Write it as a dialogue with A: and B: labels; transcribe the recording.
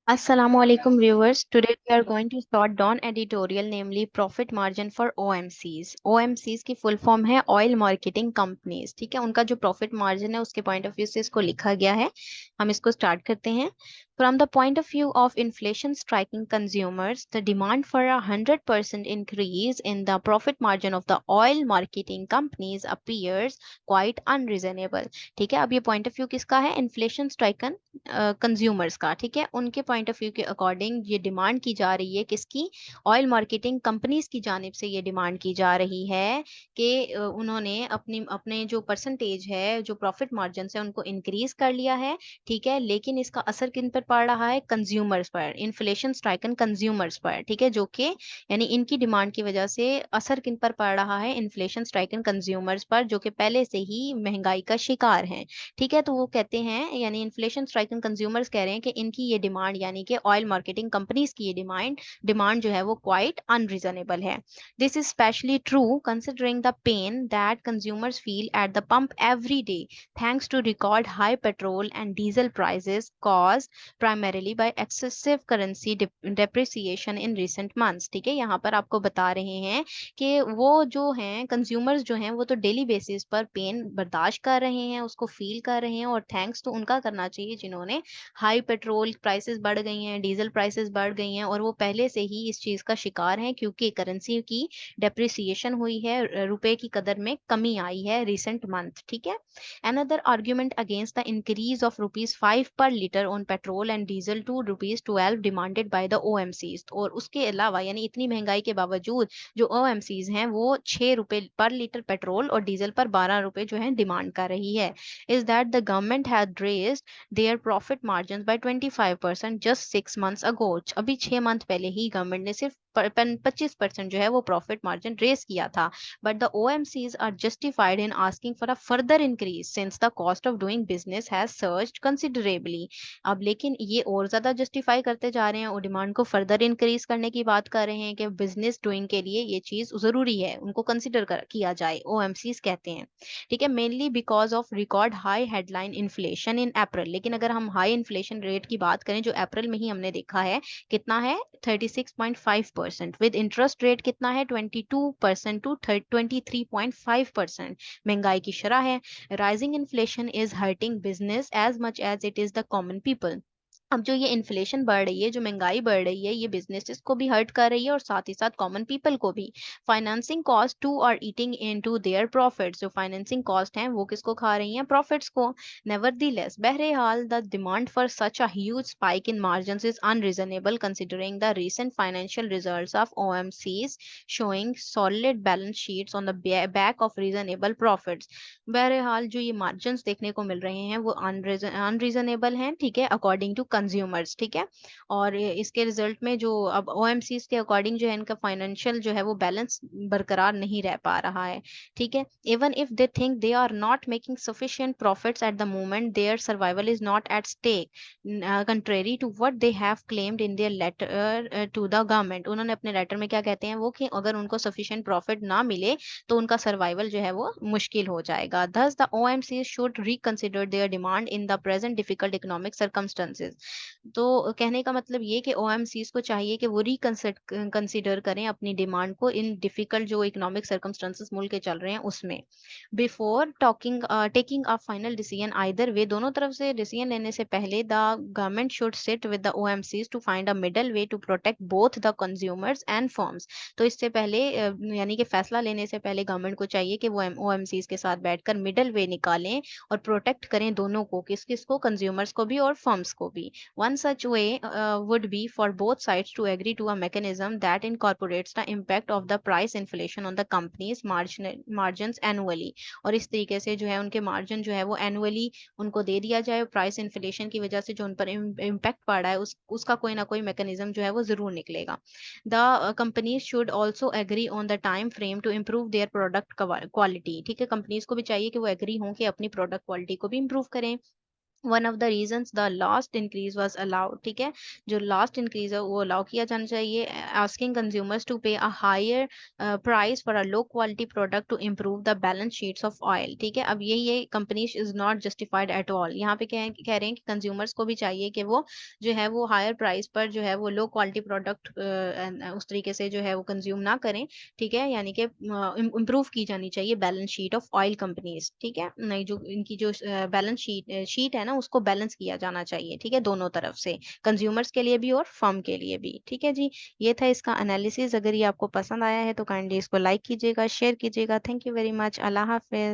A: Assalamualaikum viewers. Today we are going to start down editorial, namely profit margin for OMCs. OMCs की full form है oil marketing companies. ठीक है, उनका जो profit margin है उसके पॉइंट ऑफ व्यू से इसको लिखा गया है। हम इसको स्टार्ट करते हैं। From the point of view of inflation striking consumers, the demand for a 100% increase in the profit margin of the oil marketing companies appears quite unreasonable. ठीक है, अब ये पॉइंट ऑफ व्यू किसका है? इन्फ्लेशन स्ट्राइकन कंज्यूमर्स का। ठीक है, उनके पॉइंट ऑफ व्यू के अकॉर्डिंग ये डिमांड की जा रही है किसकी? ऑयल मार्केटिंग कंपनीज की जानिब से ये डिमांड की जा रही है कि उन्होंने अपनी अपने जो परसेंटेज है, जो प्रॉफिट मार्जिन है, उनको इंक्रीज कर लिया है। ठीक है, लेकिन इसका असर किन पर पड़ रहा है? कंज्यूमर्स पर। इन्फ्लेशन स्ट्राइकन कंज्यूमर्स पर। ठीक है, जो कि यानी इनकी डिमांड की वजह से असर किन पर पड़ रहा है? इन्फ्लेशन स्ट्राइकन कंज्यूमर्स पर, जो कि पहले से ही महंगाई का शिकार हैं। ठीक है, तो वो कहते हैं, यानी इन्फ्लेशन स्ट्राइकन कंज्यूमर्स कह रहे हैं कि इनकी ये डिमांड, यानी कि ऑयल मार्केटिंग कंपनीज की ये डिमांड जो है वो क्वाइट अनरीजनेबल है। This is especially true considering the pain that consumers feel at the pump every day thanks to record high petrol and diesel prices caused primarily by excessive currency depreciation in recent months। ठीक है, यहाँ पर आपको बता रहे हैं कि वो जो हैं कंज्यूमर्स जो हैं वो तो डेली बेसिस पर पेन बर्दाश्त कर रहे हैं, उसको फील कर रहे हैं, और थैंक्स तो उनका करना चाहिए जिन्होंने हाई पेट्रोल प्राइसेस बढ़ गई हैं, डीजल प्राइसेस बढ़ गई हैं, और वो पहले से ही इस चीज का शिकार हैं क्योंकि करेंसी की डेप्रिसिएशन हुई है, रुपए की कदर में कमी आई है रिसेंट मंथ। ठीक है, another argument against the increase of rupees 5 per liter on petrol and diesel to rupees 12 demanded by the OMCs। और उसके अलावा यानी इतनी महंगाई के बावजूद जो OMCs हैं वो 6 रुपए पर लीटर पेट्रोल और डीजल पर 12 रुपए जो है डिमांड कर रही है। Is that the government had raised their profit margin bye 25% just 6 months ago. अभी 6 मंथ पहले ही गवर्नमेंट ने सिर्फ 25% जो है वो प्रॉफिट मार्जिन रेस किया था। But the OMCs are justified in asking for a further increase since the cost of doing business has surged considerably. अब लेकिन ये और ज्यादा जस्टिफाई करते जा रहे हैं और डिमांड को फर्दर इंक्रीज करने की बात कर रहे हैं कि बिजनेस डूइंग के लिए ये चीज जरूरी है, उनको कंसिडर किया जाए, OMCs कहते हैं। ठीक है, mainly because of record high headline inflation in April. लेकिन अगर हम हाई इन्फ्लेशन रेट की बात करें जो अप्रैल में ही हमने देखा है, कितना है? 36.5%। विद इंटरेस्ट रेट कितना है? 22% टू 23.5% महंगाई की शरह है। Rising inflation is hurting business as much as it is the common people. अब जो ये इन्फ्लेशन बढ़ रही है, जो महंगाई बढ़ रही है, ये बिजनेसेस को भी हर्ट कर रही है और साथ ही साथ कॉमन पीपल को भी। Financing cost too are eating into their profits. जो फाइनेंसिंग कॉस्ट हैं वो किसको खा रही हैं? प्रॉफिट्स को। नेवरदीलेस, बहरहाल, the demand for such a huge spike in margins is unreasonable considering the recent financial results of OMCs showing solid balance sheets on the back of reasonable profits। बहरहाल जो ये मार्जिन्स देखने को मिल रहे हैं वो अनरीजनेबल हैं। ठीक है, अकॉर्डिंग टू कंज्यूमर्स। ठीक है, और इसके रिजल्ट में जो अब OMCs के अकॉर्डिंग जो है इनका फाइनेंशियल जो है वो बैलेंस बरकरार नहीं रह पा रहा है। ठीक है, even if they think they are not making sufficient profits at the moment, their survival is not at stake contrary to what they have claimed in their letter to the government. उन्होंने अपने letter में क्या कहते हैं वो, कि अगर उनको सफिशिएंट प्रॉफिट ना मिले तो उनका सर्वाइवल जो है वो मुश्किल हो जाएगा। Thus, the OMCs should reconsider their demand in the present difficult economic circumstances। तो कहने का मतलब ये कि OMCs को चाहिए कि वो रिकंसिडर करें अपनी डिमांड को इन डिफिकल्ट जो इकोनॉमिक सर्कमस्टेंसेस मुल्क के चल रहे हैं उसमें। Before talking taking a final decision either way, दोनों तरफ से डिसीजन लेने से पहले the government should sit with the OMCs to find a middle way to protect both the consumers and firms. तो इससे पहले यानी कि फैसला लेने से पहले गवर्नमेंट को चाहिए कि वो OMCs के साथ बैठकर मिडल वे निकालें और प्रोटेक्ट करें दोनों को, किस किस को? कंज्यूमर्स को भी और फर्म्स को भी। One such way would be for both sides to agree to a mechanism that incorporates the impact of the price inflation on the company's margins annually। और इस तरीके से जो है उनके मार्जिन जो है वो एनुअली उनको दे दिया जाए। प्राइस इन्फ्लेशन की वजह से जो उन पर इम्पैक्ट पड़ रहा है उसका कोई ना कोई मैकेनिज्म जो है वो जरूर निकलेगा। The companies should also agree on the time frame to improve their product quality। ठीक है, कंपनीज को भी चाहिए कि वो एग्री हों कि अपनी प्रोडक्ट क्वालिटी को भी इम्प्रूव करें। One of the reasons the last increase was allowed. ठीक है, जो लास्ट इंक्रीज है वो अलाउ किया जाना चाहिए। Asking consumers to pay a higher price for a low quality product to improve the balance sheets of oil. ठीक है, अब ये company is not justified at all. यहाँ पे कह रहे हैं कि कंज्यूमर्स को भी चाहिए कि वो जो है वो हायर प्राइस पर जो है वो लो क्वालिटी प्रोडक्ट उस तरीके से जो है वो कंज्यूम ना करें। ठीक है, यानी कि इम्प्रूव की जानी चाहिए balance sheet of oil companies. ठीक है, नहीं जो इनकी जो बैलेंस शीट है ना उसको बैलेंस किया जाना चाहिए। ठीक है, दोनों तरफ से, कंज्यूमर्स के लिए भी और फर्म के लिए भी। ठीक है जी, ये था इसका एनालिसिस। अगर ये आपको पसंद आया है तो काइंडली इसको लाइक कीजिएगा, शेयर कीजिएगा। Thank you very much. Allah Hafiz.